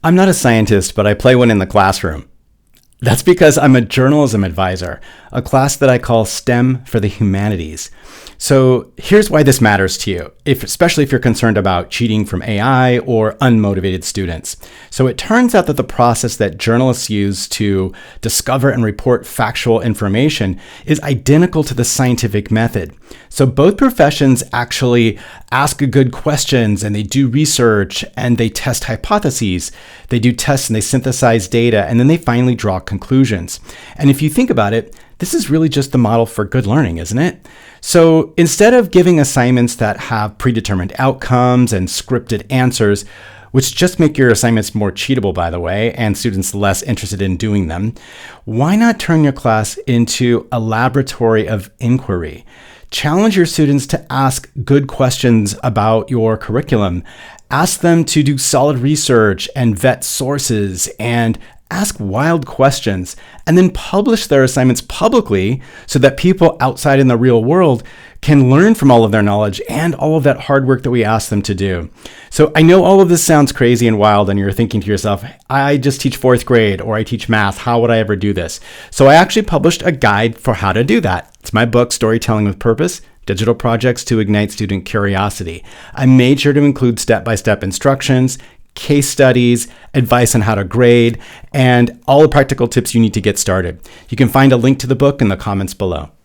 I'm not a scientist, but I play one in the classroom. That's because I'm a journalism advisor, a class that I call STEM for the humanities. So here's why this matters to you, especially if you're concerned about cheating from AI or unmotivated students. So it turns out that the process that journalists use to discover and report factual information is identical to the scientific method. So both professions actually ask good questions and they do research and they test hypotheses. They do tests and they synthesize data and then they finally draw conclusions. And if you think about it, this is really just the model for good learning, isn't it? So instead of giving assignments that have predetermined outcomes and scripted answers, which just make your assignments more cheatable, by the way, and students less interested in doing them, why not turn your class into a laboratory of inquiry? Challenge your students to ask good questions about your curriculum. Ask them to do solid research and vet sources and ask wild questions, and then publish their assignments publicly so that people outside in the real world can learn from all of their knowledge and all of that hard work that we ask them to do. So I know all of this sounds crazy and wild, and you're thinking to yourself, I just teach fourth grade or I teach math. How would I ever do this? So I actually published a guide for how to do that. It's my book, Storytelling with Purpose: Digital Projects to Ignite Student Curiosity. I made sure to include step-by-step instructions, case studies, advice on how to grade, and all the practical tips you need to get started. You can find a link to the book in the comments below.